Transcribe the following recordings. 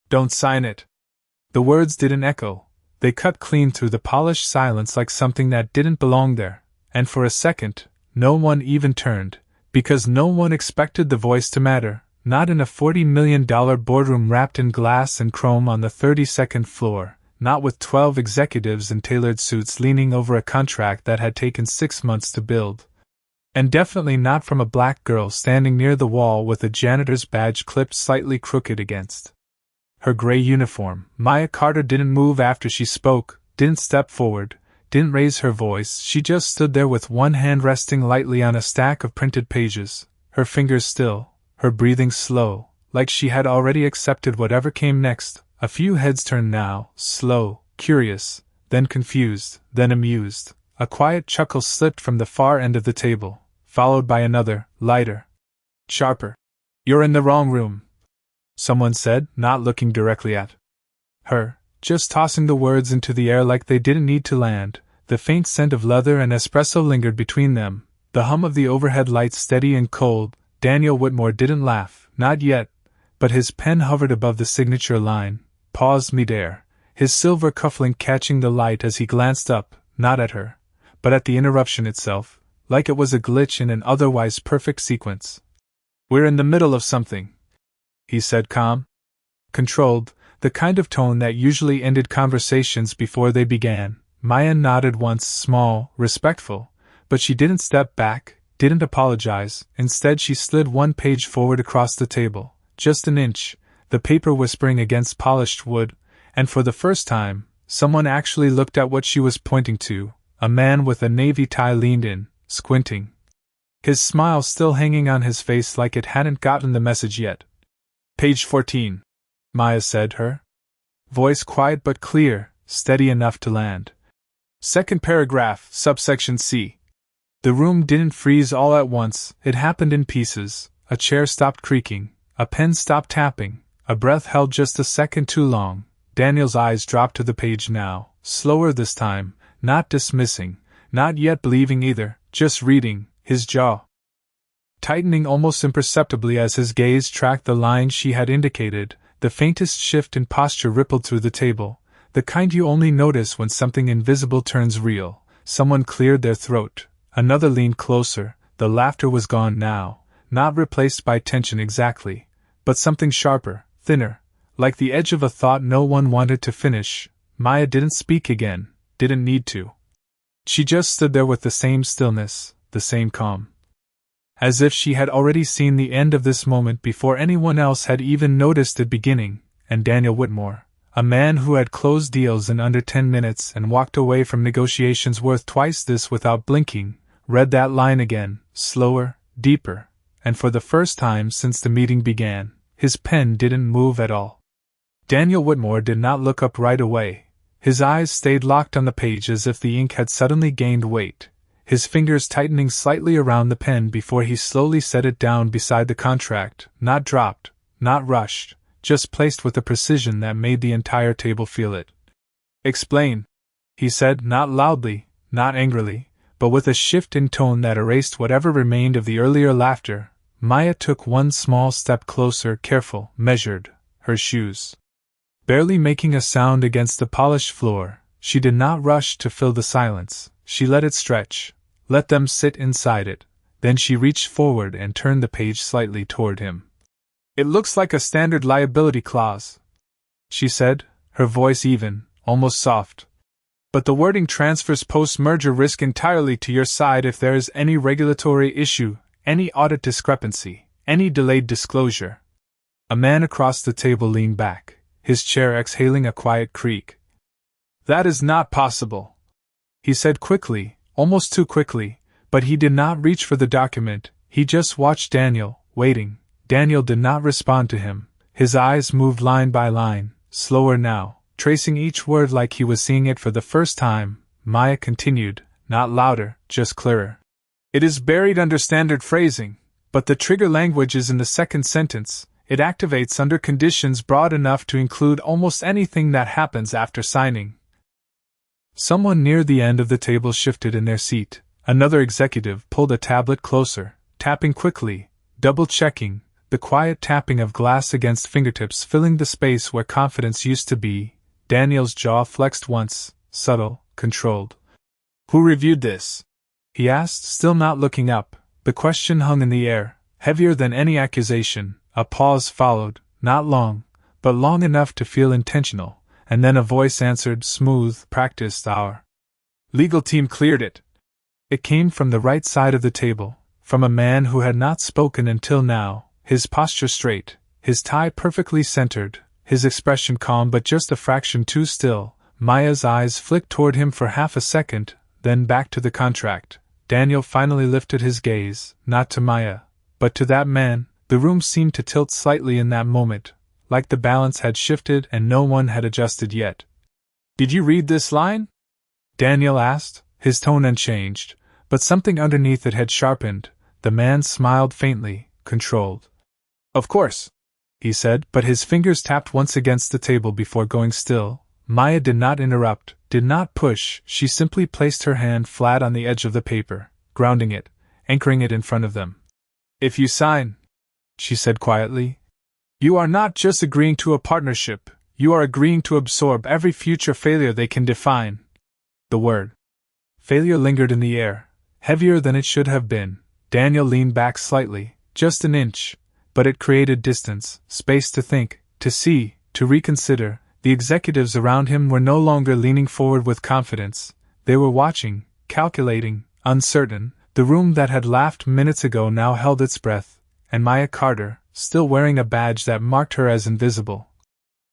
Don't sign it. The words didn't echo. They cut clean through the polished silence like something that didn't belong there, and for a second, no one even turned, because no one expected the voice to matter, not in a $40 million boardroom wrapped in glass and chrome on the 32nd floor, not with 12 executives in tailored suits leaning over a contract that had taken 6 months to build. And definitely not from a black girl standing near the wall with a janitor's badge clipped slightly crooked against her gray uniform. Maya Carter didn't move after she spoke, didn't step forward, didn't raise her voice. She just stood there with one hand resting lightly on a stack of printed pages, her fingers still, her breathing slow, like she had already accepted whatever came next. A few heads turned now, slow, curious, then confused, then amused. A quiet chuckle slipped from the far end of the table, followed by another, lighter, sharper. "You're in the wrong room," someone said, not looking directly at her, just tossing the words into the air like they didn't need to land. The faint scent of leather and espresso lingered between them, the hum of the overhead lights steady and cold. Daniel Whitmore didn't laugh, not yet, but his pen hovered above the signature line, paused midair, his silver cufflink catching the light as he glanced up, not at her, but at the interruption itself, like it was a glitch in an otherwise perfect sequence. "We're in the middle of something," he said, calm, controlled, the kind of tone that usually ended conversations before they began. Maya nodded once, small, respectful, but she didn't step back, didn't apologize. Instead she slid one page forward across the table, just an inch, the paper whispering against polished wood, and for the first time, someone actually looked at what she was pointing to. A man with a navy tie leaned in, squinting, his smile still hanging on his face like it hadn't gotten the message yet. "Page 14, Maya said, her voice quiet but clear, steady enough to land. "Second paragraph, subsection C." The room didn't freeze all at once, it happened in pieces. A chair stopped creaking, a pen stopped tapping, a breath held just a second too long. Daniel's eyes dropped to the page now, slower this time, not dismissing, not yet believing either, just reading, his jaw tightening almost imperceptibly as his gaze tracked the lines she had indicated. The faintest shift in posture rippled through the table, the kind you only notice when something invisible turns real. Someone cleared their throat, another leaned closer. The laughter was gone now, not replaced by tension exactly, but something sharper, thinner, like the edge of a thought no one wanted to finish. Maya didn't speak again, didn't need to. She just stood there with the same stillness, the same calm. As if she had already seen the end of this moment before anyone else had even noticed it beginning. And Daniel Whitmore, a man who had closed deals in under 10 minutes and walked away from negotiations worth twice this without blinking, read that line again, slower, deeper, and for the first time since the meeting began, his pen didn't move at all. Daniel Whitmore did not look up right away. His eyes stayed locked on the page as if the ink had suddenly gained weight, his fingers tightening slightly around the pen before he slowly set it down beside the contract, not dropped, not rushed, just placed with a precision that made the entire table feel it. "Explain," he said, not loudly, not angrily, but with a shift in tone that erased whatever remained of the earlier laughter. Maya took one small step closer, careful, measured, her shoes barely making a sound against the polished floor. She did not rush to fill the silence, she let it stretch, let them sit inside it. Then she reached forward and turned the page slightly toward him. "It looks like a standard liability clause," she said, her voice even, almost soft. "But the wording transfers post-merger risk entirely to your side if there is any regulatory issue, any audit discrepancy, any delayed disclosure." A man across the table leaned back, his chair exhaling a quiet creak. "That is not possible," he said quickly, almost too quickly, but he did not reach for the document. He just watched Daniel, waiting. Daniel did not respond to him. His eyes moved line by line, slower now, tracing each word like he was seeing it for the first time. Maya continued, not louder, just clearer. "It is buried under standard phrasing, but the trigger language is in the second sentence. It activates under conditions broad enough to include almost anything that happens after signing." Someone near the end of the table shifted in their seat. Another executive pulled a tablet closer, tapping quickly, double-checking. the quiet tapping of glass against fingertips filling the space where confidence used to be. Daniel's jaw flexed once, subtle, controlled. "Who reviewed this?" he asked, still not looking up. The question hung in the air, heavier than any accusation. A pause followed, not long, but long enough to feel intentional, and then a voice answered, smooth, practiced, "Our legal team cleared it." It came from the right side of the table, from a man who had not spoken until now, his posture straight, his tie perfectly centered, his expression calm but just a fraction too still. Maya's eyes flicked toward him for half a second, then back to the contract. Daniel finally lifted his gaze, not to Maya, but to that man. The room seemed to tilt slightly in that moment, like the balance had shifted and no one had adjusted yet. "Did you read this line?" Daniel asked, his tone unchanged, but something underneath it had sharpened. The man smiled faintly, controlled. "Of course," he said, but his fingers tapped once against the table before going still. Maya did not interrupt, did not push, she simply placed her hand flat on the edge of the paper, grounding it, anchoring it in front of them. "If you sign," she said quietly, "you are not just agreeing to a partnership, you are agreeing to absorb every future failure they can define." The word failure lingered in the air, heavier than it should have been. Daniel leaned back slightly, just an inch, but it created distance, space to think, to see, to reconsider. The executives around him were no longer leaning forward with confidence. They were watching, calculating, uncertain. The room that had laughed minutes ago now held its breath, and Maya Carter, still wearing a badge that marked her as invisible,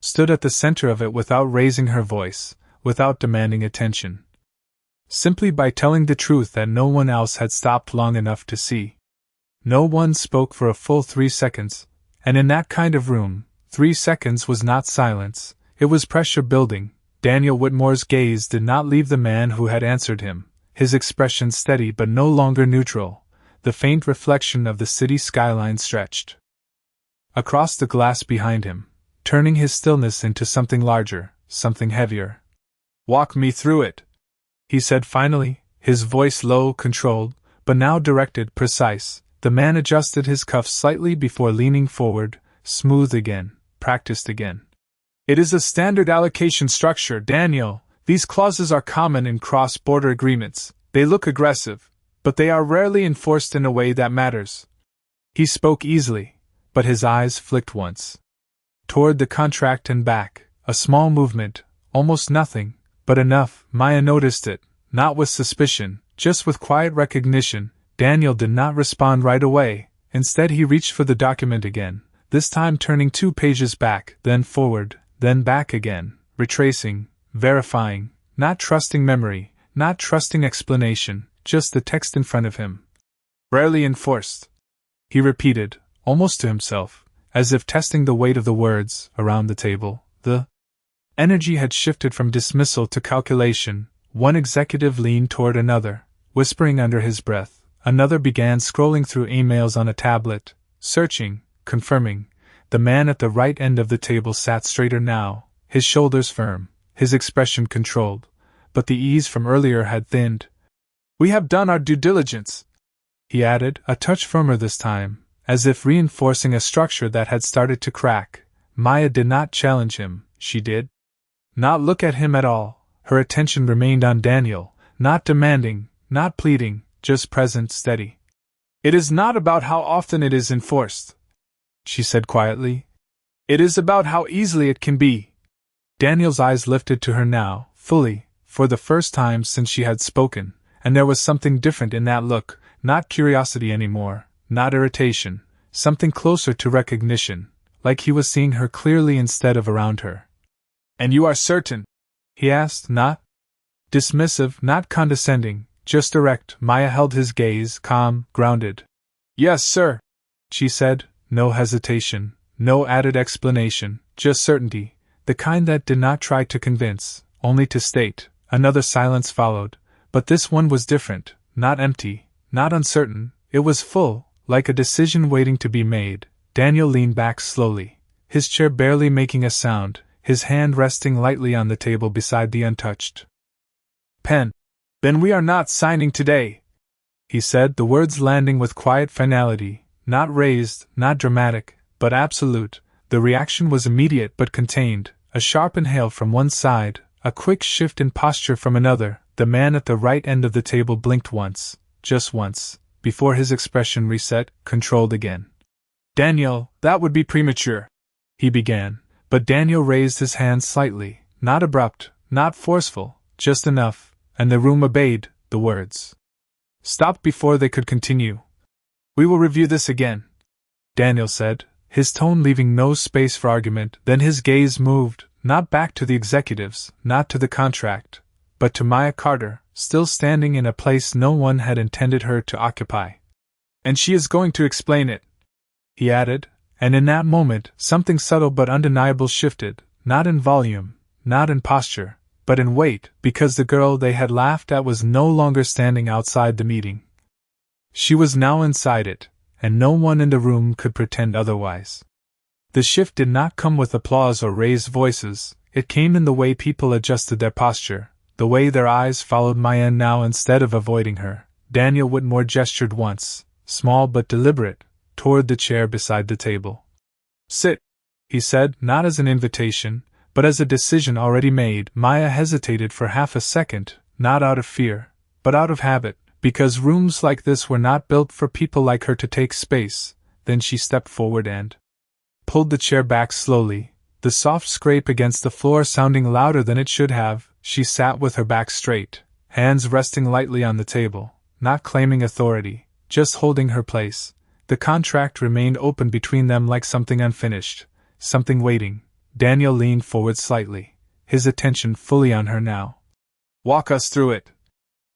stood at the center of it without raising her voice, without demanding attention. Simply by telling the truth that no one else had stopped long enough to see. No one spoke for a full 3 seconds, and in that kind of room, 3 seconds was not silence, it was pressure building. Daniel Whitmore's gaze did not leave the man who had answered him, his expression steady but no longer neutral. The faint reflection of the city skyline stretched across the glass behind him, turning his stillness into something larger, something heavier. "Walk me through it," he said finally, his voice low, controlled, but now directed, precise. The man adjusted his cuffs slightly before leaning forward, smooth again, practiced again. "It is a standard allocation structure, Daniel. These clauses are common in cross-border agreements. They look aggressive, but they are rarely enforced in a way that matters." He spoke easily, but his eyes flicked once toward the contract and back, a small movement, almost nothing, but enough. Maya noticed it, not with suspicion, just with quiet recognition. Daniel did not respond right away. Instead he reached for the document again, this time turning 2 pages back, then forward, then back again, retracing, verifying, not trusting memory, not trusting explanation, just the text in front of him. "Rarely enforced," he repeated, almost to himself, as if testing the weight of the words. Around the table, the energy had shifted from dismissal to calculation. One executive leaned toward another, whispering under his breath. Another began scrolling through emails on a tablet, searching, confirming. The man at the right end of the table sat straighter now, his shoulders firm, his expression controlled, but the ease from earlier had thinned. "We have done our due diligence," he added, a touch firmer this time, as if reinforcing a structure that had started to crack. Maya did not challenge him, she did not look at him at all. Her attention remained on Daniel, not demanding, not pleading, just present, steady. "It is not about how often it is enforced," she said quietly. "It is about how easily it can be." Daniel's eyes lifted to her now, fully, for the first time since she had spoken, and there was something different in that look, not curiosity anymore, not irritation, something closer to recognition, like he was seeing her clearly instead of around her. "And you are certain?" he asked, not dismissive, not condescending, just direct. Maya held his gaze, calm, grounded. "Yes, sir," she said, no hesitation, no added explanation, just certainty, the kind that did not try to convince, only to state. Another silence followed, but this one was different, not empty, not uncertain, it was full, like a decision waiting to be made. Daniel leaned back slowly, his chair barely making a sound, his hand resting lightly on the table beside the untouched pen. "Then we are not signing today," he said, the words landing with quiet finality, not raised, not dramatic, but absolute. The reaction was immediate but contained, a sharp inhale from one side, a quick shift in posture from another. The man at the right end of the table blinked once, just once, before his expression reset, controlled again. "Daniel, that would be premature," he began, but Daniel raised his hand slightly, not abrupt, not forceful, just enough, and the room obeyed. The words stopped before they could continue. "We will review this again," Daniel said, his tone leaving no space for argument. Then his gaze moved, not back to the executives, not to the contract, but to Maya Carter, still standing in a place no one had intended her to occupy. "And she is going to explain it," he added, and in that moment something subtle but undeniable shifted, not in volume, not in posture, but in weight, because the girl they had laughed at was no longer standing outside the meeting. She was now inside it, and no one in the room could pretend otherwise. The shift did not come with applause or raised voices, it came in the way people adjusted their posture, the way their eyes followed Maya now instead of avoiding her. Daniel Whitmore gestured once, small but deliberate, toward the chair beside the table. "Sit," he said, not as an invitation, but as a decision already made. Maya hesitated for half a second, not out of fear, but out of habit, because rooms like this were not built for people like her to take space. Then she stepped forward and pulled the chair back slowly, the soft scrape against the floor sounding louder than it should have. She sat with her back straight, hands resting lightly on the table, not claiming authority, just holding her place. The contract remained open between them like something unfinished, something waiting. Daniel leaned forward slightly, his attention fully on her now. "Walk us through it,"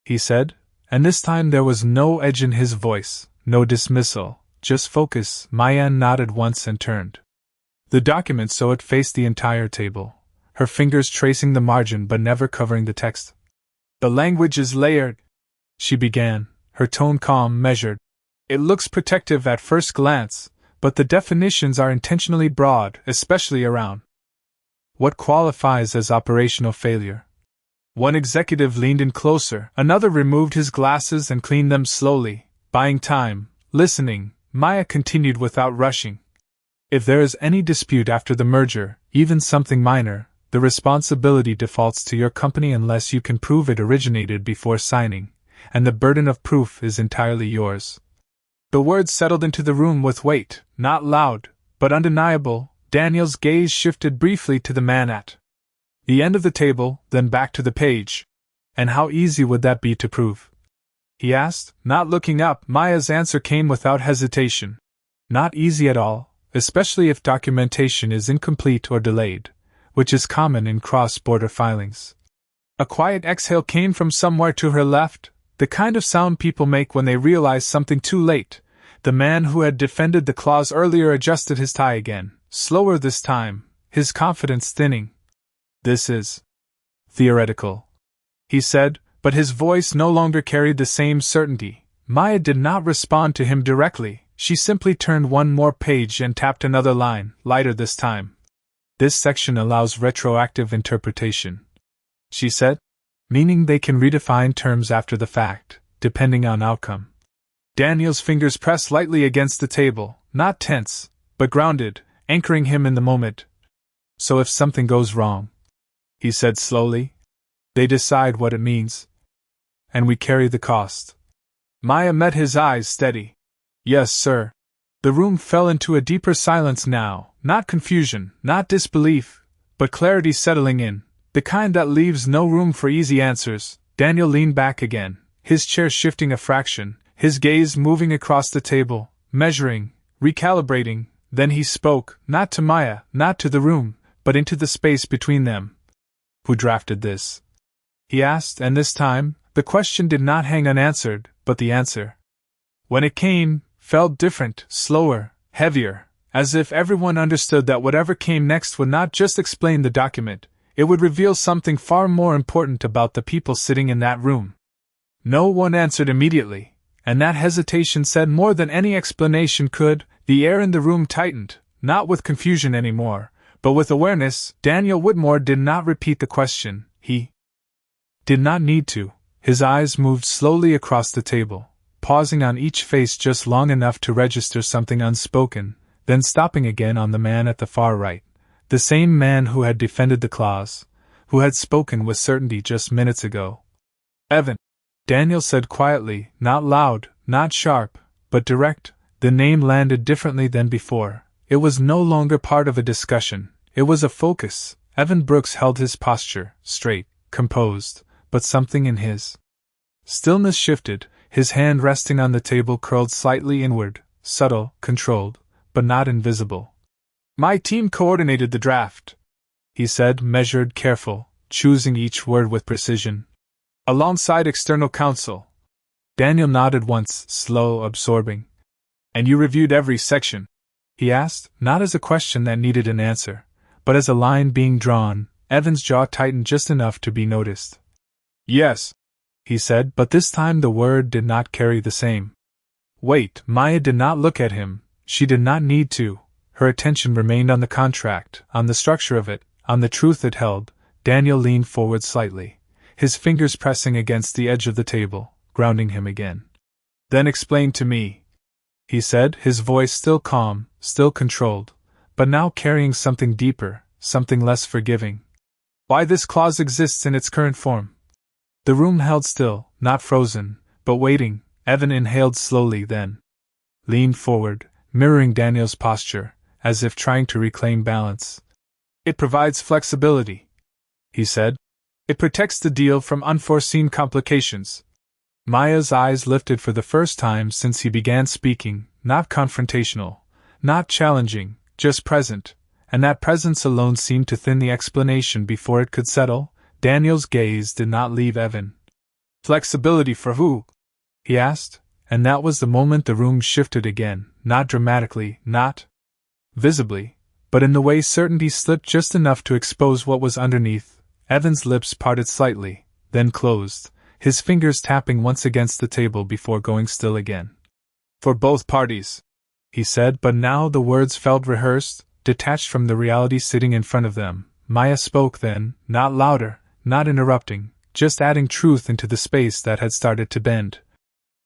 he said, and this time there was no edge in his voice, no dismissal, just focus. Maya nodded once and turned the document so it faced the entire table, her fingers tracing the margin but never covering the text. "The language is layered," she began, her tone calm, measured. "It looks protective at first glance, but the definitions are intentionally broad, especially around what qualifies as operational failure." One executive leaned in closer, another removed his glasses and cleaned them slowly, buying time, listening. Maya continued without rushing. "If there is any dispute after the merger, even something minor, the responsibility defaults to your company unless you can prove it originated before signing, and the burden of proof is entirely yours." The words settled into the room with weight, not loud, but undeniable. Daniel's gaze shifted briefly to the man at the end of the table, then back to the page. "And how easy would that be to prove?" he asked, not looking up. Maya's answer came without hesitation. "Not easy at all, especially if documentation is incomplete or delayed, which is common in cross-border filings." A quiet exhale came from somewhere to her left, the kind of sound people make when they realize something too late. The man who had defended the clause earlier adjusted his tie again, slower this time, his confidence thinning. "This is theoretical," he said, but his voice no longer carried the same certainty. Maya did not respond to him directly, she simply turned one more page and tapped another line, lighter this time. "This section allows retroactive interpretation," she said, "meaning they can redefine terms after the fact, depending on outcome." Daniel's fingers pressed lightly against the table, not tense, but grounded, anchoring him in the moment. "So if something goes wrong," he said slowly, "they decide what it means. And we carry the cost." Maya met his eyes steady. "Yes, sir." The room fell into a deeper silence now, not confusion, not disbelief, but clarity settling in, the kind that leaves no room for easy answers. Daniel leaned back again, his chair shifting a fraction, his gaze moving across the table, measuring, recalibrating. Then he spoke, not to Maya, not to the room, but into the space between them. "Who drafted this?" he asked, and this time, the question did not hang unanswered, but the answer, when it came, felt different, slower, heavier, as if everyone understood that whatever came next would not just explain the document, it would reveal something far more important about the people sitting in that room. No one answered immediately, and that hesitation said more than any explanation could. The air in the room tightened, not with confusion anymore, but with awareness. Daniel Whitmore did not repeat the question, he did not need to. His eyes moved slowly across the table, pausing on each face just long enough to register something unspoken, then stopping again on the man at the far right, the same man who had defended the clause, who had spoken with certainty just minutes ago. Evan, Daniel said quietly, not loud, not sharp, but direct. The name landed differently than before. It was no longer part of a discussion, it was a focus. Evan Brooks held his posture, straight, composed, but something in his stillness shifted, his hand resting on the table curled slightly inward, subtle, controlled, but not invisible. My team coordinated the draft, he said, measured, careful, choosing each word with precision. Alongside external counsel. Daniel nodded once, slow, absorbing. And you reviewed every section? He asked, not as a question that needed an answer, but as a line being drawn. Evan's jaw tightened just enough to be noticed. Yes, he said, but this time the word did not carry the same weight. Maya did not look at him. She did not need to. Her attention remained on the contract, on the structure of it, on the truth it held. Daniel leaned forward slightly, his fingers pressing against the edge of the table, grounding him again. Then explain to me, he said, his voice still calm, still controlled, but now carrying something deeper, something less forgiving. Why this clause exists in its current form. The room held still, not frozen, but waiting. Evan inhaled slowly, then leaned forward, mirroring Daniel's posture, as if trying to reclaim balance. It provides flexibility, he said. It protects the deal from unforeseen complications. Maya's eyes lifted for the first time since he began speaking, not confrontational, not challenging, just present, and that presence alone seemed to thin the explanation before it could settle. Daniel's gaze did not leave Evan. Flexibility for who? He asked, and that was the moment the room shifted again, not dramatically, not visibly, but in the way certainty slipped just enough to expose what was underneath. Evan's lips parted slightly, then closed, his fingers tapping once against the table before going still again. For both parties, he said, but now the words felt rehearsed, detached from the reality sitting in front of them. Maya spoke then, not louder, not interrupting, just adding truth into the space that had started to bend.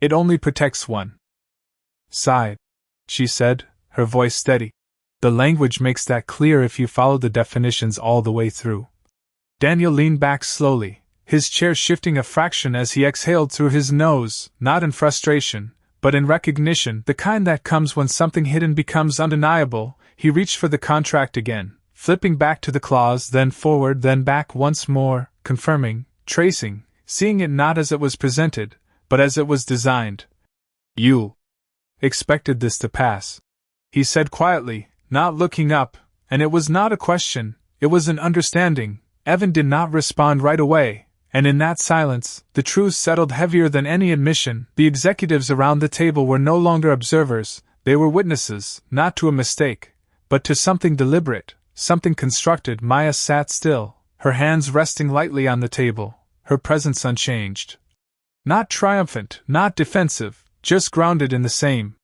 It only protects one side, she said, her voice steady. The language makes that clear if you follow the definitions all the way through. Daniel leaned back slowly, his chair shifting a fraction as he exhaled through his nose, not in frustration, but in recognition, the kind that comes when something hidden becomes undeniable. He reached for the contract again, flipping back to the clause, then forward, then back once more, confirming, tracing, seeing it not as it was presented, but as it was designed. You expected this to pass, he said quietly, not looking up, and it was not a question, it was an understanding. Evan did not respond right away, and in that silence, the truth settled heavier than any admission. The executives around the table were no longer observers, they were witnesses, not to a mistake, but to something deliberate, something constructed. Maya sat still, her hands resting lightly on the table, her presence unchanged. Not triumphant, not defensive, just grounded in the same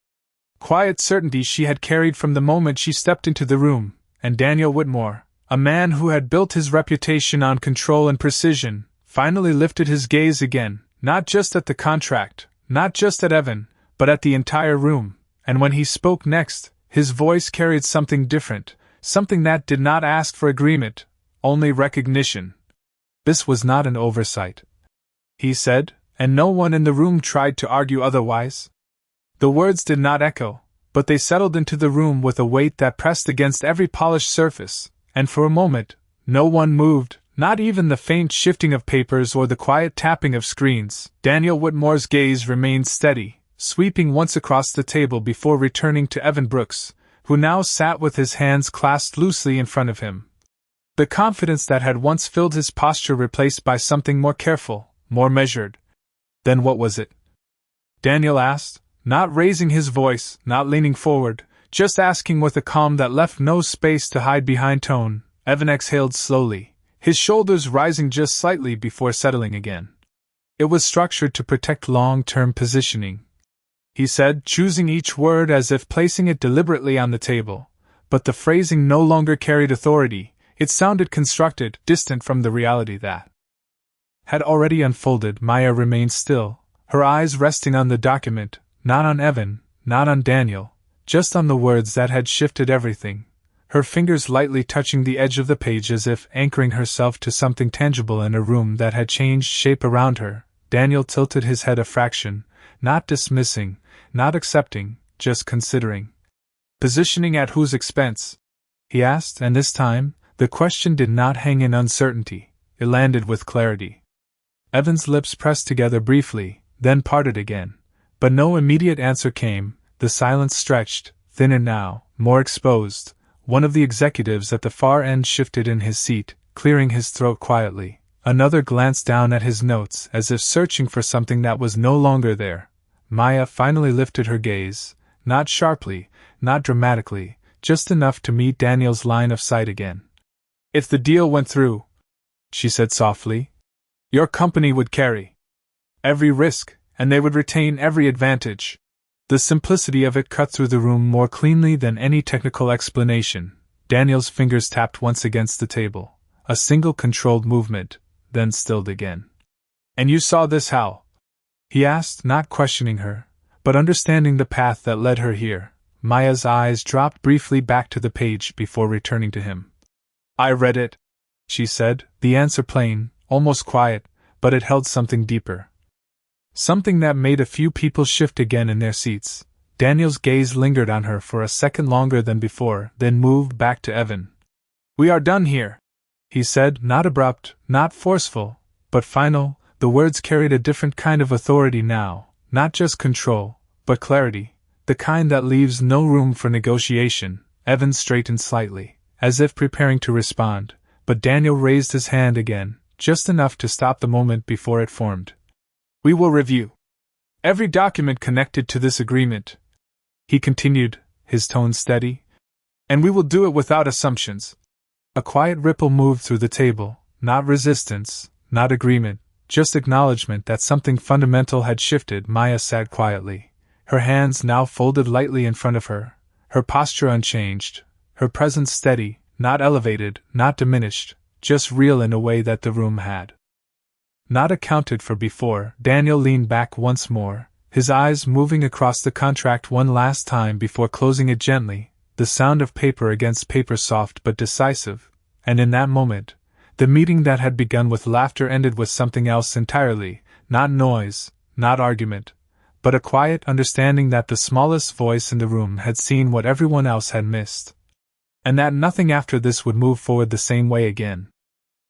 quiet certainty she had carried from the moment she stepped into the room. And Daniel Whitmore, a man who had built his reputation on control and precision, finally lifted his gaze again, not just at the contract, not just at Evan, but at the entire room. And when he spoke next, his voice carried something different, something that did not ask for agreement, only recognition. This was not an oversight, he said, and no one in the room tried to argue otherwise. The words did not echo, but they settled into the room with a weight that pressed against every polished surface, and for a moment, no one moved, not even the faint shifting of papers or the quiet tapping of screens. Daniel Whitmore's gaze remained steady, sweeping once across the table before returning to Evan Brooks, who now sat with his hands clasped loosely in front of him. The confidence that had once filled his posture replaced by something more careful, more measured. Then what was it? Daniel asked, not raising his voice, not leaning forward, just asking with a calm that left no space to hide behind tone. Evan exhaled slowly, his shoulders rising just slightly before settling again. It was structured to protect long-term positioning, he said, choosing each word as if placing it deliberately on the table. But the phrasing no longer carried authority, it sounded constructed, distant from the reality that had already unfolded. Maya remained still, her eyes resting on the document, not on Evan, not on Daniel, just on the words that had shifted everything, her fingers lightly touching the edge of the page as if anchoring herself to something tangible in a room that had changed shape around her. Daniel tilted his head a fraction, not dismissing, not accepting, just considering. Positioning at whose expense? He asked, and this time, the question did not hang in uncertainty, it landed with clarity. Evan's lips pressed together briefly, then parted again. But no immediate answer came. The silence stretched, thinner now, more exposed. One of the executives at the far end shifted in his seat, clearing his throat quietly. Another glanced down at his notes as if searching for something that was no longer there. Maya finally lifted her gaze, not sharply, not dramatically, just enough to meet Daniel's line of sight again. If the deal went through, she said softly, your company would carry every risk, and they would retain every advantage. The simplicity of it cut through the room more cleanly than any technical explanation. Daniel's fingers tapped once against the table, a single controlled movement, then stilled again. And you saw this how? He asked, not questioning her, but understanding the path that led her here. Maya's eyes dropped briefly back to the page before returning to him. I read it, she said, the answer plain, almost quiet, but it held something deeper. Something that made a few people shift again in their seats. Daniel's gaze lingered on her for a second longer than before, then moved back to Evan. We are done here, he said, not abrupt, not forceful, but final. The words carried a different kind of authority now, not just control, but clarity, the kind that leaves no room for negotiation. Evan straightened slightly, as if preparing to respond, but Daniel raised his hand again, just enough to stop the moment before it formed. We will review every document connected to this agreement, he continued, his tone steady, and we will do it without assumptions. A quiet ripple moved through the table, not resistance, not agreement, just acknowledgement that something fundamental had shifted. Maya sat quietly, her hands now folded lightly in front of her, her posture unchanged, her presence steady, not elevated, not diminished, just real in a way that the room had not accounted for before. Daniel leaned back once more, his eyes moving across the contract one last time before closing it gently, the sound of paper against paper soft but decisive, and in that moment, the meeting that had begun with laughter ended with something else entirely, not noise, not argument, but a quiet understanding that the smallest voice in the room had seen what everyone else had missed, and that nothing after this would move forward the same way again.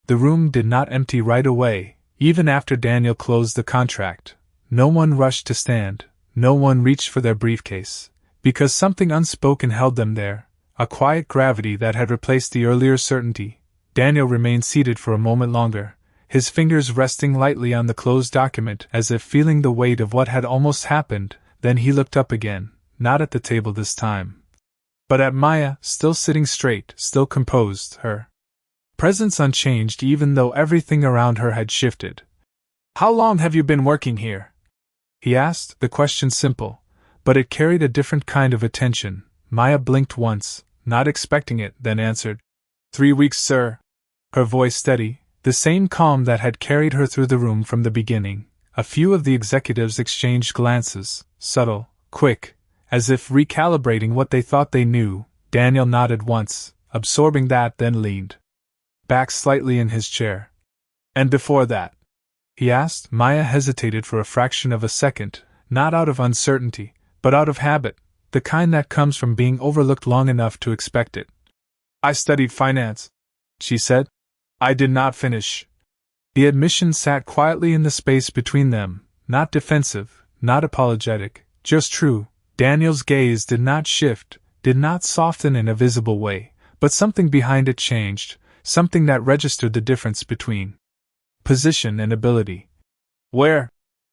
The room did not empty right away. Even after Daniel closed the contract, no one rushed to stand, no one reached for their briefcase, because something unspoken held them there, a quiet gravity that had replaced the earlier certainty. Daniel remained seated for a moment longer, his fingers resting lightly on the closed document as if feeling the weight of what had almost happened. Then he looked up again, not at the table this time, but at Maya, still sitting straight, still composed, her presence unchanged even though everything around her had shifted. How long have you been working here? He asked, the question simple, but it carried a different kind of attention. Maya blinked once, not expecting it, then answered, 3 weeks, sir. Her voice steady, the same calm that had carried her through the room from the beginning. A few of the executives exchanged glances, subtle, quick, as if recalibrating what they thought they knew. Daniel nodded once, absorbing that, then leaned back slightly in his chair. And before that? He asked. Maya hesitated for a fraction of a second, not out of uncertainty, but out of habit, the kind that comes from being overlooked long enough to expect it. I studied finance, she said. I did not finish. The admission sat quietly in the space between them, not defensive, not apologetic, just true. Daniel's gaze did not shift, did not soften in a visible way, but something behind it changed, something that registered the difference between position and ability. Where?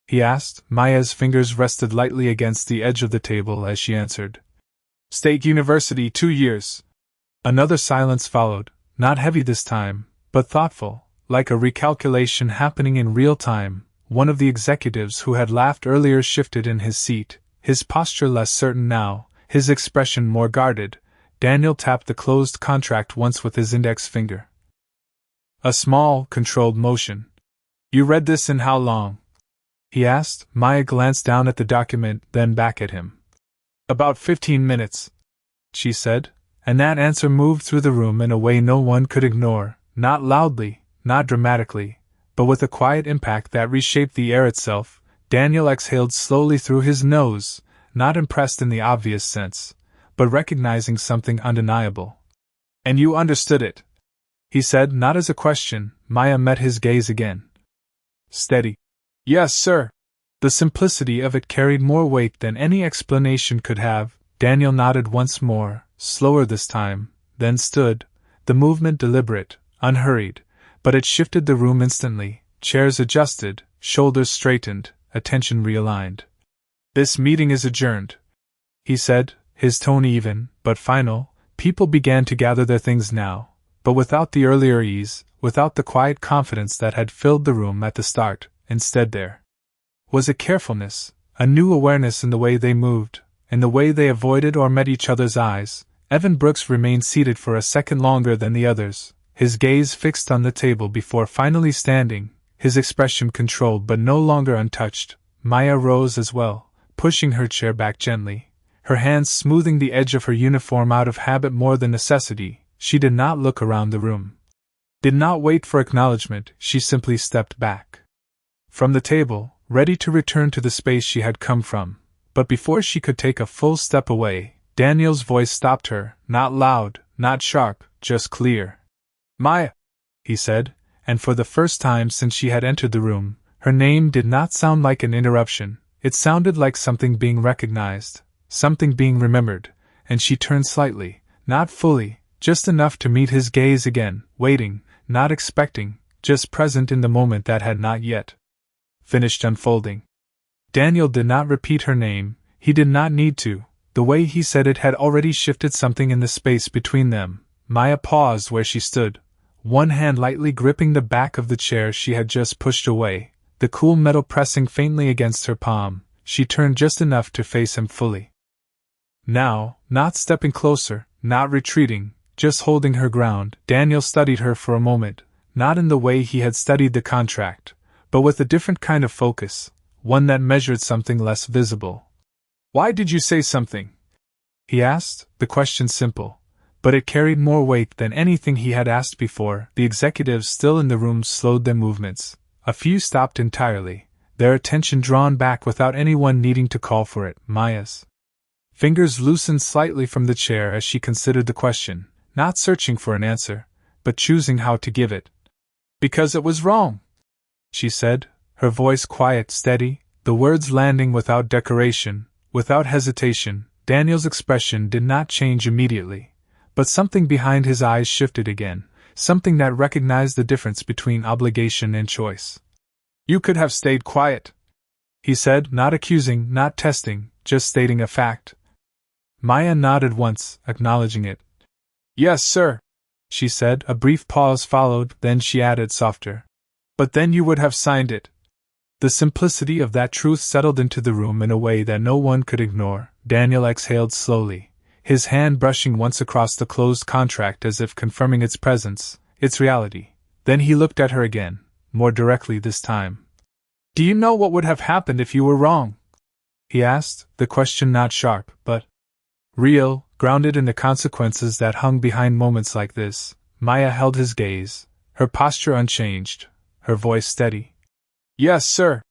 He asked. Maya's fingers rested lightly against the edge of the table as she answered. State University, 2 years. Another silence followed, not heavy this time, but thoughtful, like a recalculation happening in real time. One of the executives who had laughed earlier shifted in his seat, his posture less certain now, his expression more guarded. Daniel tapped the closed contract once with his index finger. A small, controlled motion. You read this in how long? he asked. Maya glanced down at the document, then back at him. About 15 minutes, she said, and that answer moved through the room in a way no one could ignore, not loudly, not dramatically, but with a quiet impact that reshaped the air itself. Daniel exhaled slowly through his nose, not impressed in the obvious sense, but recognizing something undeniable. And you understood it, he said, not as a question. Maya met his gaze again. Steady. Yes, sir. The simplicity of it carried more weight than any explanation could have. Daniel nodded once more, slower this time, then stood, the movement deliberate, unhurried, but it shifted the room instantly. Chairs adjusted, shoulders straightened, attention realigned. This meeting is adjourned, he said, his tone even, but final. People began to gather their things now, but without the earlier ease, without the quiet confidence that had filled the room at the start. Instead there was a carefulness, a new awareness in the way they moved, in the way they avoided or met each other's eyes. Evan Brooks remained seated for a second longer than the others, his gaze fixed on the table before finally standing, his expression controlled but no longer untouched. Maya rose as well, pushing her chair back gently, her hands smoothing the edge of her uniform out of habit more than necessity. She did not look around the room, did not wait for acknowledgement. She simply stepped back from the table, ready to return to the space she had come from. But before she could take a full step away, Daniel's voice stopped her, not loud, not sharp, just clear. Maya, he said, and for the first time since she had entered the room, her name did not sound like an interruption. It sounded like something being recognized, something being remembered, and she turned slightly, not fully, just enough to meet his gaze again, waiting, not expecting, just present in the moment that had not yet finished unfolding. Daniel did not repeat her name, he did not need to. The way he said it had already shifted something in the space between them. Maya paused where she stood, one hand lightly gripping the back of the chair she had just pushed away, the cool metal pressing faintly against her palm. She turned just enough to face him fully. Now, not stepping closer, not retreating, just holding her ground. Daniel studied her for a moment, not in the way he had studied the contract, but with a different kind of focus, one that measured something less visible. Why did you say something? He asked, the question simple, but it carried more weight than anything he had asked before. The executives still in the room slowed their movements. A few stopped entirely, their attention drawn back without anyone needing to call for it. Maya's fingers loosened slightly from the chair as she considered the question, not searching for an answer, but choosing how to give it. Because it was wrong, she said, her voice quiet, steady, the words landing without decoration, without hesitation. Daniel's expression did not change immediately, but something behind his eyes shifted again, something that recognized the difference between obligation and choice. You could have stayed quiet, he said, not accusing, not testing, just stating a fact. Maya nodded once, acknowledging it. Yes, sir, she said. A brief pause followed, then she added softer. But then you would have signed it. The simplicity of that truth settled into the room in a way that no one could ignore. Daniel exhaled slowly, his hand brushing once across the closed contract as if confirming its presence, its reality. Then he looked at her again, more directly this time. Do you know what would have happened if you were wrong? He asked, the question not sharp, but real, grounded in the consequences that hung behind moments like this. Maya held his gaze, her posture unchanged, her voice steady. Yes, sir,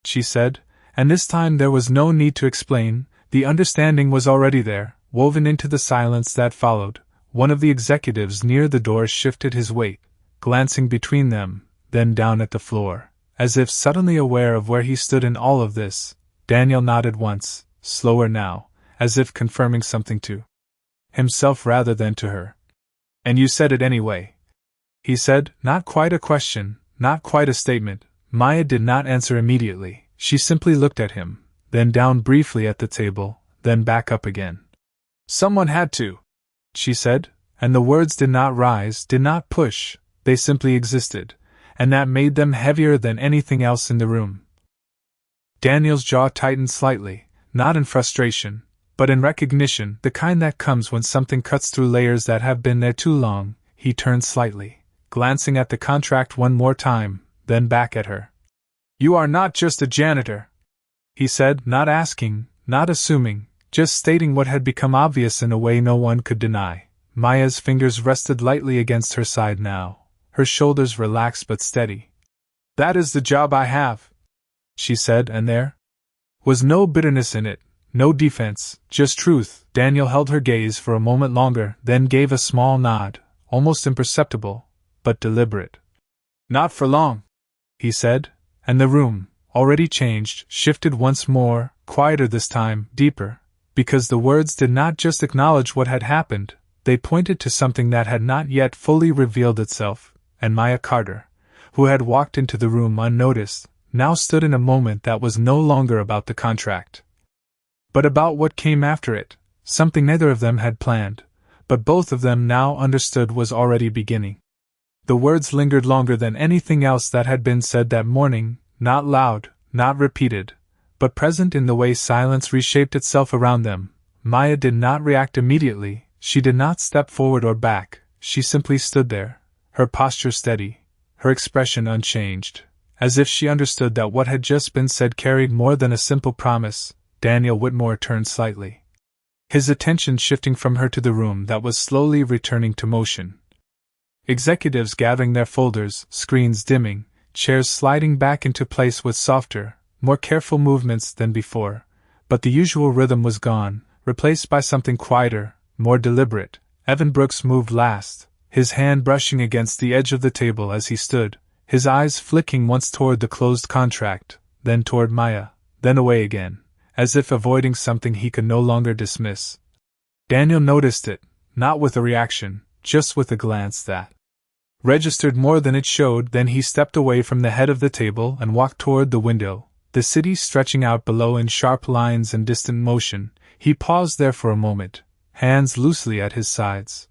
she said, and this time there was no need to explain. The understanding was already there, woven into the silence that followed. One of the executives near the door shifted his weight, glancing between them, then down at the floor, as if suddenly aware of where he stood in all of this. Daniel nodded once, slower now, as if confirming something to himself rather than to her. And you said it anyway, he said, not quite a question, not quite a statement. Maya did not answer immediately. She simply looked at him, then down briefly at the table, then back up again. Someone had to, she said, and the words did not rise, did not push, they simply existed, and that made them heavier than anything else in the room. Daniel's jaw tightened slightly, not in frustration, but in recognition, the kind that comes when something cuts through layers that have been there too long. He turned slightly, glancing at the contract one more time, then back at her. You are not just a janitor, he said, not asking, not assuming, just stating what had become obvious in a way no one could deny. Maya's fingers rested lightly against her side now, her shoulders relaxed but steady. That is the job I have, she said, and there was no bitterness in it, no defense, just truth. Daniel held her gaze for a moment longer, then gave a small nod, almost imperceptible, but deliberate. Not for long, he said, and the room, already changed, shifted once more, quieter this time, deeper, because the words did not just acknowledge what had happened, they pointed to something that had not yet fully revealed itself, and Maya Carter, who had walked into the room unnoticed, now stood in a moment that was no longer about the contract, but about what came after it, something neither of them had planned, but both of them now understood was already beginning. The words lingered longer than anything else that had been said that morning, not loud, not repeated, but present in the way silence reshaped itself around them. Maya did not react immediately, she did not step forward or back, she simply stood there, her posture steady, her expression unchanged, as if she understood that what had just been said carried more than a simple promise. Daniel Whitmore turned slightly, his attention shifting from her to the room that was slowly returning to motion. Executives gathering their folders, screens dimming, chairs sliding back into place with softer, more careful movements than before, but the usual rhythm was gone, replaced by something quieter, more deliberate. Evan Brooks moved last, his hand brushing against the edge of the table as he stood, his eyes flicking once toward the closed contract, then toward Maya, then away again, as if avoiding something he could no longer dismiss. Daniel noticed it, not with a reaction, just with a glance that registered more than it showed. Then he stepped away from the head of the table and walked toward the window, the city stretching out below in sharp lines and distant motion. He paused there for a moment, hands loosely at his sides,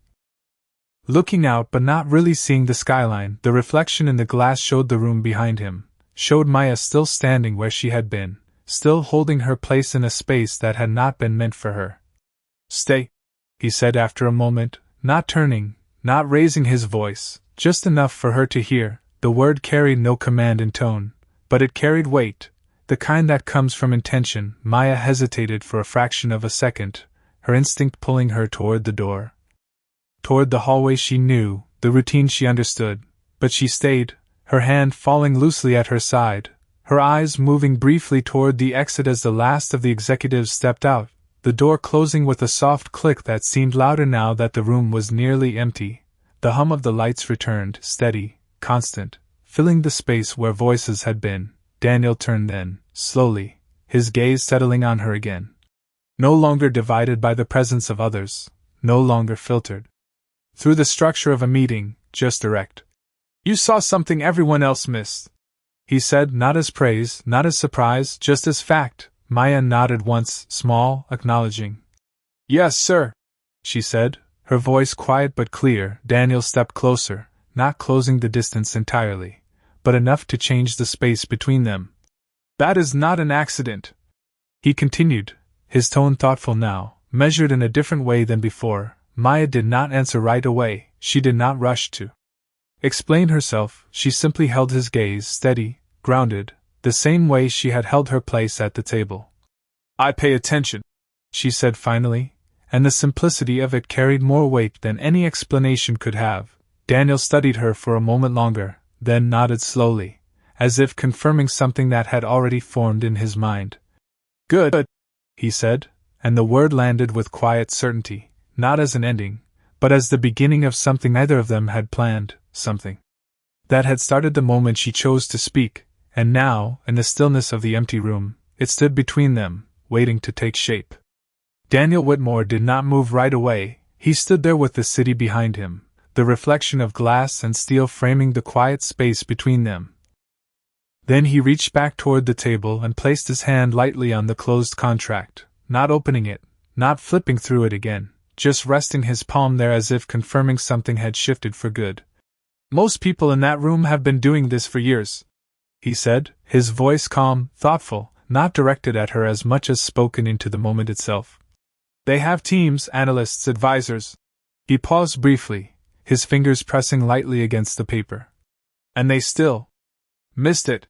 looking out but not really seeing the skyline. The reflection in the glass showed the room behind him, showed Maya still standing where she had been, still holding her place in a space that had not been meant for her. Stay, he said after a moment, not turning, not raising his voice, just enough for her to hear. The word carried no command in tone, but it carried weight, the kind that comes from intention. Maya hesitated for a fraction of a second, her instinct pulling her toward the door, toward the hallway she knew, the routine she understood, but she stayed, her hand falling loosely at her side, her eyes moving briefly toward the exit as the last of the executives stepped out, the door closing with a soft click that seemed louder now that the room was nearly empty. The hum of the lights returned, steady, constant, filling the space where voices had been. Daniel turned then, slowly, his gaze settling on her again. No longer divided by the presence of others, no longer filtered through the structure of a meeting, just direct. You saw something everyone else missed, he said, not as praise, not as surprise, just as fact. Maya nodded once, small, acknowledging. Yes, sir, she said, her voice quiet but clear. Daniel stepped closer, not closing the distance entirely, but enough to change the space between them. That is not an accident, he continued, his tone thoughtful now, measured in a different way than before. Maya did not answer right away, she did not rush to explain herself, she simply held his gaze steady, grounded, the same way she had held her place at the table. I pay attention, she said finally, and the simplicity of it carried more weight than any explanation could have. Daniel studied her for a moment longer, then nodded slowly, as if confirming something that had already formed in his mind. Good, he said, and the word landed with quiet certainty, not as an ending, but as the beginning of something neither of them had planned, something that had started the moment she chose to speak, and now, in the stillness of the empty room, it stood between them, waiting to take shape. Daniel Whitmore did not move right away. He stood there with the city behind him, the reflection of glass and steel framing the quiet space between them. Then he reached back toward the table and placed his hand lightly on the closed contract, not opening it, not flipping through it again, just resting his palm there as if confirming something had shifted for good. Most people in that room have been doing this for years, he said, his voice calm, thoughtful, not directed at her as much as spoken into the moment itself. They have teams, analysts, advisors. He paused briefly, his fingers pressing lightly against the paper. And they still missed it.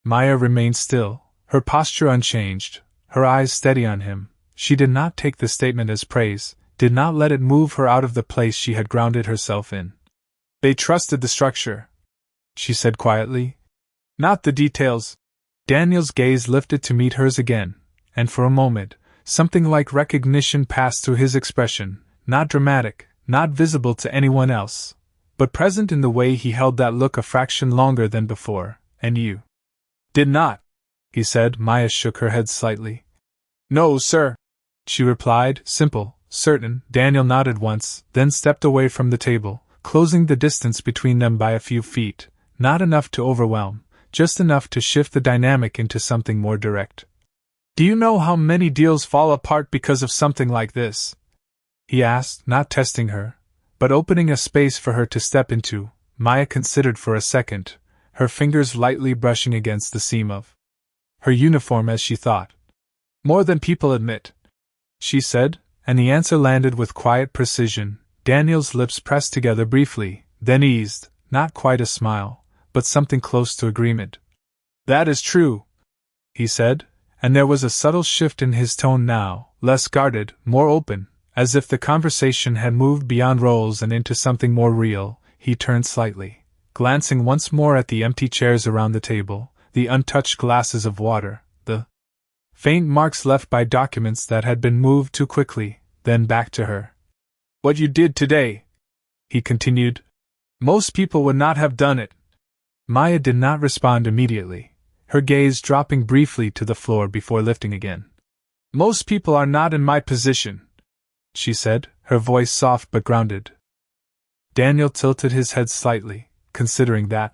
Maya remained still, her posture unchanged, her eyes steady on him. She did not take the statement as praise, did not let it move her out of the place she had grounded herself in. They trusted the structure, she said quietly. Not the details. Daniel's gaze lifted to meet hers again, and for a moment, something like recognition passed through his expression, not dramatic, not visible to anyone else, but present in the way he held that look a fraction longer than before. And you did not, he said. Maya shook her head slightly. No, sir, she replied, simple, certain. Daniel nodded once, then stepped away from the table, closing the distance between them by a few feet, not enough to overwhelm, just enough to shift the dynamic into something more direct. Do you know how many deals fall apart because of something like this? He asked, not testing her, but opening a space for her to step into. Maya considered for a second, her fingers lightly brushing against the seam of her uniform as she thought. More than people admit, she said, and the answer landed with quiet precision. Daniel's lips pressed together briefly, then eased, not quite a smile, but something close to agreement. That is true, he said, and there was a subtle shift in his tone now, less guarded, more open, as if the conversation had moved beyond roles and into something more real. He turned slightly, glancing once more at the empty chairs around the table, the untouched glasses of water, the faint marks left by documents that had been moved too quickly, then back to her. What you did today, he continued, most people would not have done it. Maya did not respond immediately, her gaze dropping briefly to the floor before lifting again. Most people are not in my position, she said, her voice soft but grounded. Daniel tilted his head slightly, considering that.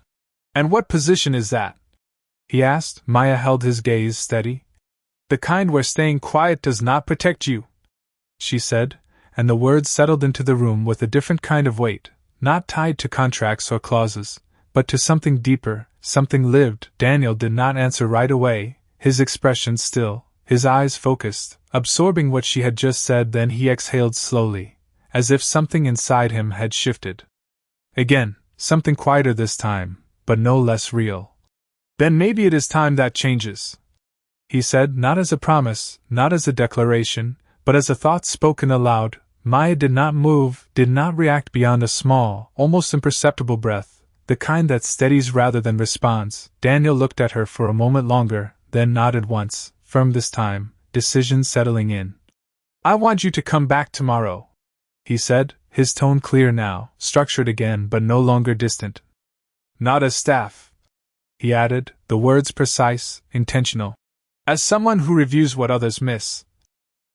And what position is that? He asked. Maya held his gaze steady. The kind where staying quiet does not protect you, she said, and the words settled into the room with a different kind of weight, not tied to contracts or clauses, but to something deeper, something lived. Daniel did not answer right away, his expression still, his eyes focused, absorbing what she had just said. Then he exhaled slowly, as if something inside him had shifted. Again, something quieter this time, but no less real. Then maybe it is time that changes, he said, not as a promise, not as a declaration, but as a thought spoken aloud. Maya did not move, did not react beyond a small, almost imperceptible breath, the kind that steadies rather than responds. Daniel looked at her for a moment longer, then nodded once, firm this time, decision settling in. I want you to come back tomorrow, he said, his tone clear now, structured again but no longer distant. Not as staff, he added, the words precise, intentional. As someone who reviews what others miss.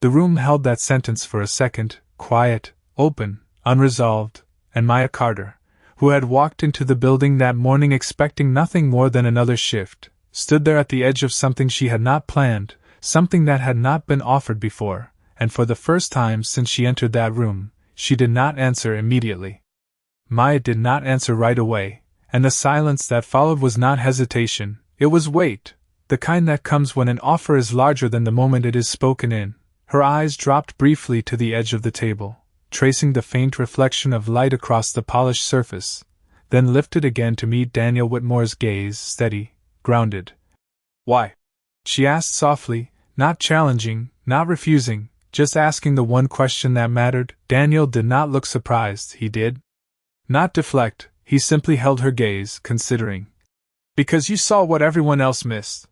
The room held that sentence for a second, quiet, open, unresolved, and Maya Carter, who had walked into the building that morning expecting nothing more than another shift, stood there at the edge of something she had not planned, something that had not been offered before, and for the first time since she entered that room, she did not answer immediately. Maya did not answer right away, and the silence that followed was not hesitation, it was wait, the kind that comes when an offer is larger than the moment it is spoken in. Her eyes dropped briefly to the edge of the table, tracing the faint reflection of light across the polished surface, then lifted again to meet Daniel Whitmore's gaze, steady, grounded. Why? She asked softly, not challenging, not refusing, just asking the one question that mattered. Daniel did not look surprised, he did not deflect, he simply held her gaze, considering. Because you saw what everyone else missed,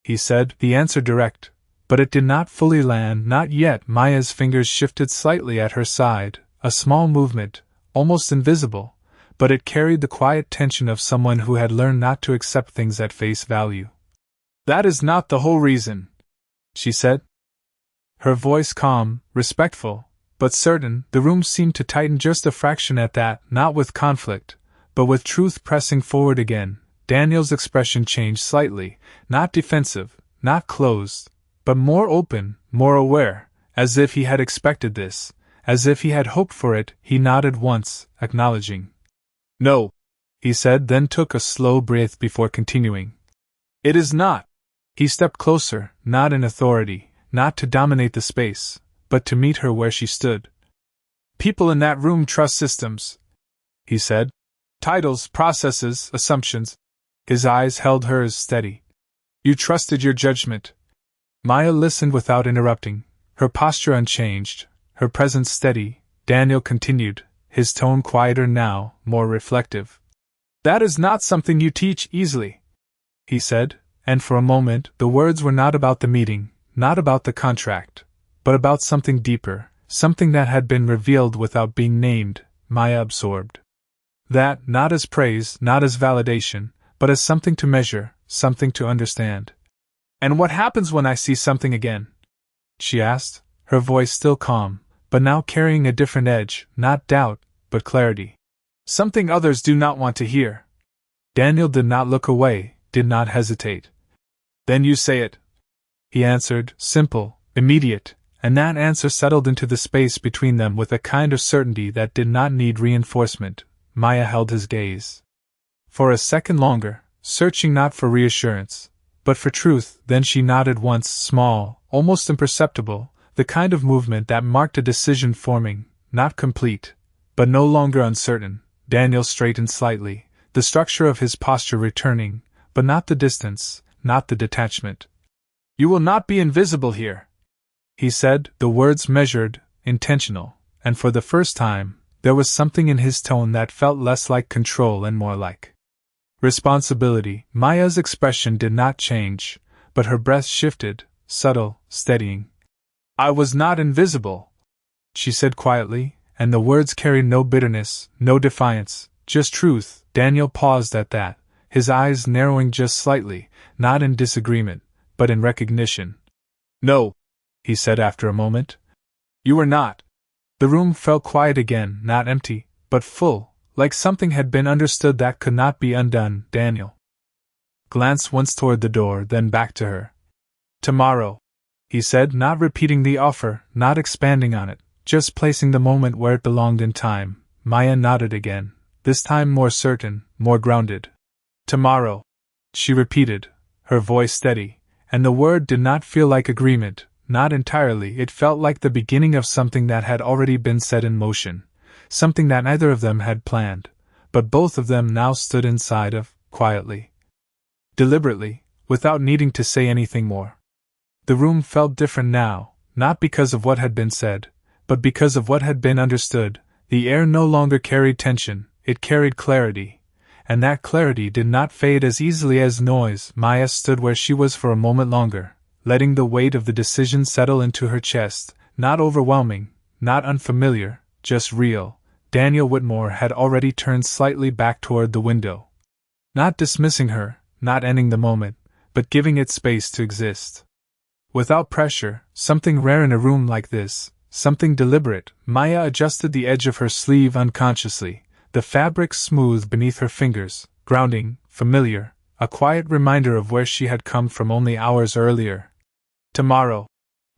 he said, the answer direct, but it did not fully land, not yet. Maya's fingers shifted slightly at her side, a small movement, almost invisible, but it carried the quiet tension of someone who had learned not to accept things at face value. That is not the whole reason, she said. Her voice calm, respectful, but certain. The room seemed to tighten just a fraction at that, not with conflict, but with truth pressing forward again. Daniel's expression changed slightly, not defensive, not closed, but more open, more aware, as if he had expected this, as if he had hoped for it. He nodded once, acknowledging. No, he said, then took a slow breath before continuing. It is not. He stepped closer, not in authority, not to dominate the space, but to meet her where she stood. People in that room trust systems, he said. Titles, processes, assumptions. His eyes held hers steady. You trusted your judgment. Maya listened without interrupting, her posture unchanged, her presence steady. Daniel continued, his tone quieter now, more reflective. That is not something you teach easily, he said, and for a moment the words were not about the meeting, not about the contract, but about something deeper, something that had been revealed without being named. Maya absorbed that, not as praise, not as validation, but as something to measure, something to understand. And what happens when I see something again? She asked, her voice still calm, but now carrying a different edge, not doubt, but clarity. Something others do not want to hear. Daniel did not look away, did not hesitate. Then you say it, he answered, simple, immediate, and that answer settled into the space between them with a kind of certainty that did not need reinforcement. Maya held his gaze for a second longer, searching not for reassurance, but for truth. Then she nodded once, small, almost imperceptible, the kind of movement that marked a decision forming, not complete, but no longer uncertain. Daniel straightened slightly, the structure of his posture returning, but not the distance, not the detachment. You will not be invisible here, he said, the words measured, intentional, and for the first time, there was something in his tone that felt less like control and more like responsibility. Maya's expression did not change, but her breath shifted, subtle, steadying. I was not invisible, she said quietly, and the words carried no bitterness, no defiance, just truth. Daniel paused at that, his eyes narrowing just slightly, not in disagreement, but in recognition. No, he said after a moment. You were not. The room felt quiet again, not empty, but full, like something had been understood that could not be undone. Daniel glanced once toward the door, then back to her. Tomorrow, he said, not repeating the offer, not expanding on it, just placing the moment where it belonged in time. Maya nodded again, this time more certain, more grounded. Tomorrow, she repeated, her voice steady, and the word did not feel like agreement. Not entirely. It felt like the beginning of something that had already been set in motion, something that neither of them had planned, but both of them now stood inside of, quietly, deliberately, without needing to say anything more. The room felt different now, not because of what had been said, but because of what had been understood. The air no longer carried tension, it carried clarity, and that clarity did not fade as easily as noise. Maya stood where she was for a moment longer, letting the weight of the decision settle into her chest, not overwhelming, not unfamiliar, just real. Daniel Whitmore had already turned slightly back toward the window. Not dismissing her, not ending the moment, but giving it space to exist. Without pressure, something rare in a room like this, something deliberate. Maya adjusted the edge of her sleeve unconsciously, the fabric smooth beneath her fingers, grounding, familiar, a quiet reminder of where she had come from only hours earlier. Tomorrow,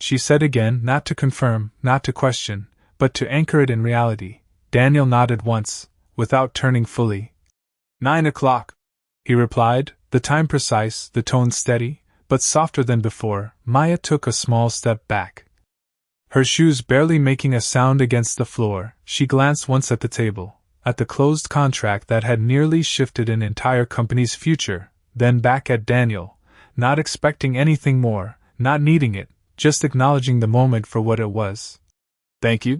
she said again, not to confirm, not to question, but to anchor it in reality. Daniel nodded once, without turning fully. 9 o'clock, he replied, the time precise, the tone steady, but softer than before. Maya took a small step back, her shoes barely making a sound against the floor. She glanced once at the table, at the closed contract that had nearly shifted an entire company's future, then back at Daniel, not expecting anything more, not needing it, just acknowledging the moment for what it was. Thank you,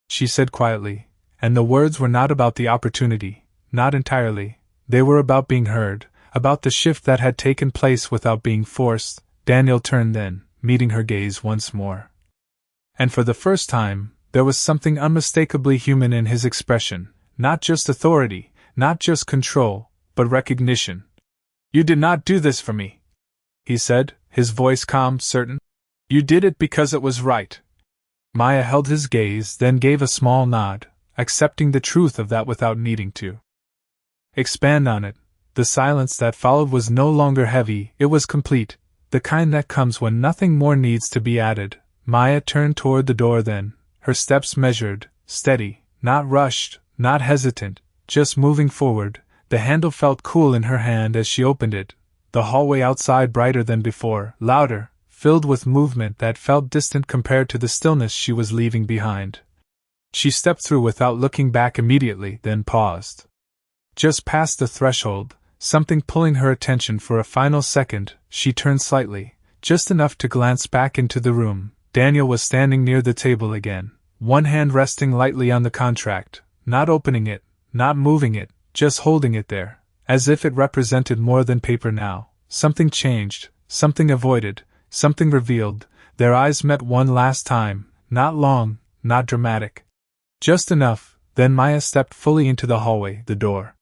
she said quietly, and the words were not about the opportunity, not entirely. They were about being heard, about the shift that had taken place without being forced. Daniel turned then, meeting her gaze once more. And for the first time, there was something unmistakably human in his expression, not just authority, not just control, but recognition. You did not do this for me, he said, his voice calm, certain. You did it because it was right. Maya held his gaze, then gave a small nod, accepting the truth of that without needing to expand on it. The silence that followed was no longer heavy, it was complete, the kind that comes when nothing more needs to be added. Maya turned toward the door then, her steps measured, steady, not rushed, not hesitant, just moving forward. The handle felt cool in her hand as she opened it. The hallway outside brighter than before, louder, filled with movement that felt distant compared to the stillness she was leaving behind. She stepped through without looking back immediately, then paused. Just past the threshold, something pulling her attention for a final second. She turned slightly, just enough to glance back into the room. Daniel was standing near the table again, one hand resting lightly on the contract, not opening it, not moving it, just holding it there, as if it represented more than paper now. Something changed, something avoided, something revealed. Their eyes met one last time, not long, not dramatic. Just enough, then Maya stepped fully into the hallway, the door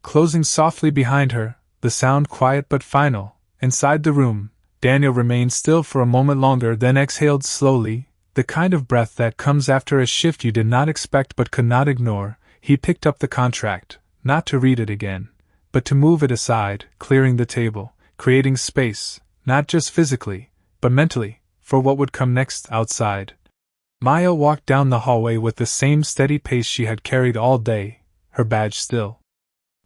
closing softly behind her, the sound quiet but final. Inside the room, Daniel remained still for a moment longer, then exhaled slowly, the kind of breath that comes after a shift you did not expect but could not ignore. He picked up the contract, not to read it again, but to move it aside, clearing the table, creating space, not just physically, but mentally, for what would come next outside. Maya walked down the hallway with the same steady pace she had carried all day, her badge still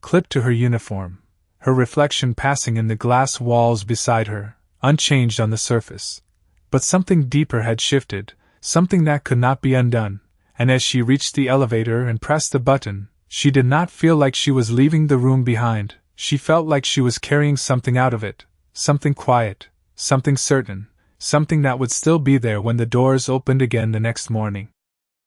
clipped to her uniform, her reflection passing in the glass walls beside her, unchanged on the surface. But something deeper had shifted, something that could not be undone, and as she reached the elevator and pressed the button, she did not feel like she was leaving the room behind. She felt like she was carrying something out of it, something quiet, something certain, something that would still be there when the doors opened again the next morning.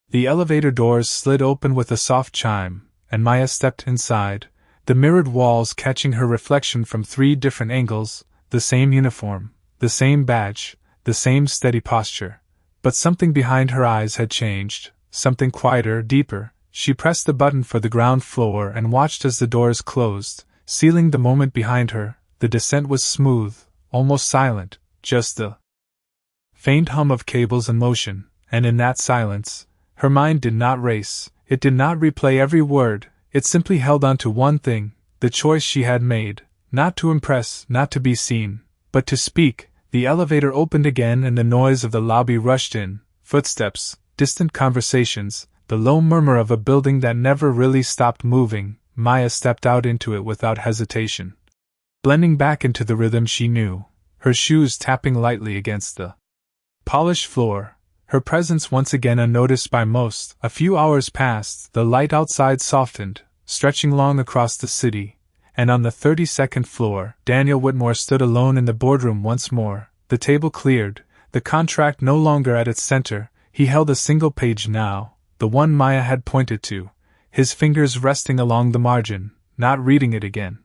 The elevator doors slid open with a soft chime, and Maya stepped inside, the mirrored walls catching her reflection from 3 different angles, the same uniform, the same badge, the same steady posture. But something behind her eyes had changed, something quieter, deeper. She pressed the button for the ground floor and watched as the doors closed, sealing the moment behind her. The descent was smooth, almost silent, just the faint hum of cables in motion, and in that silence, her mind did not race, it did not replay every word, it simply held on to one thing, the choice she had made, not to impress, not to be seen, but to speak. The elevator opened again and the noise of the lobby rushed in, footsteps, distant conversations, the low murmur of a building that never really stopped moving. Maya stepped out into it without hesitation, blending back into the rhythm she knew, her shoes tapping lightly against the polished floor, her presence once again unnoticed by most. A few hours passed, the light outside softened, stretching long across the city, and on the 32nd floor, Daniel Whitmore stood alone in the boardroom once more, the table cleared, the contract no longer at its center. He held a single page now, the one Maya had pointed to, his fingers resting along the margin, not reading it again,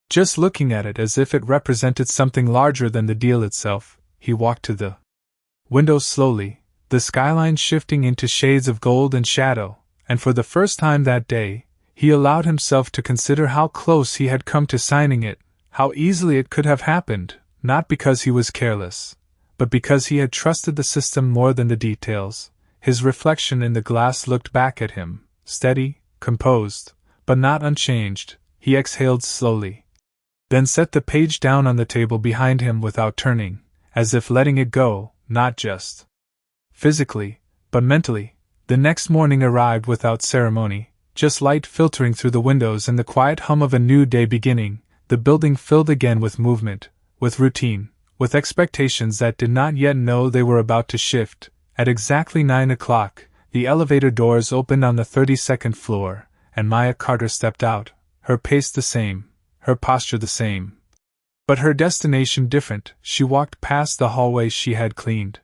just looking at it as if it represented something larger than the deal itself. He walked to the window slowly, the skyline shifting into shades of gold and shadow, and for the first time that day, he allowed himself to consider how close he had come to signing it, how easily it could have happened, not because he was careless, but because he had trusted the system more than the details. His reflection in the glass looked back at him, steady, composed, but not unchanged. He exhaled slowly, then set the page down on the table behind him without turning, as if letting it go, not just physically, but mentally. The next morning arrived without ceremony, just light filtering through the windows and the quiet hum of a new day beginning. The building filled again with movement, with routine, with expectations that did not yet know they were about to shift. At exactly 9 o'clock, the elevator doors opened on the 32nd floor, and Maya Carter stepped out, her pace the same, her posture the same, but her destination different. She walked past the hallway she had cleaned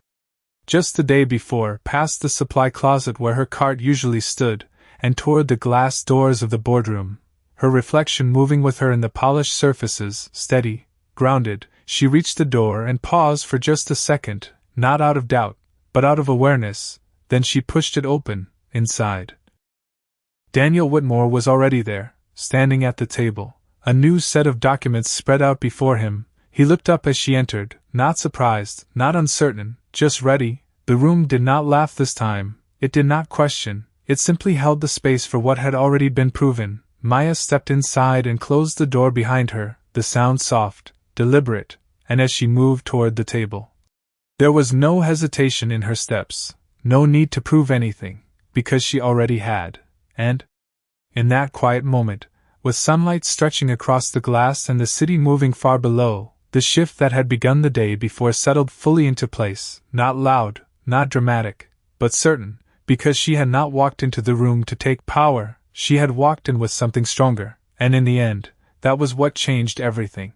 just the day before, past the supply closet where her cart usually stood, and toward the glass doors of the boardroom, her reflection moving with her in the polished surfaces, steady, grounded. She reached the door and paused for just a second, not out of doubt, but out of awareness. Then she pushed it open. Inside, Daniel Whitmore was already there, standing at the table, a new set of documents spread out before him. He looked up as she entered, not surprised, not uncertain, just ready. The room did not laugh this time, it did not question, it simply held the space for what had already been proven. Maya stepped inside and closed the door behind her, the sound soft, deliberate, and as she moved toward the table, there was no hesitation in her steps, no need to prove anything, because she already had. And in that quiet moment, with sunlight stretching across the glass and the city moving far below, the shift that had begun the day before settled fully into place, not loud, not dramatic, but certain, because she had not walked into the room to take power, she had walked in with something stronger, and in the end, That was what changed everything.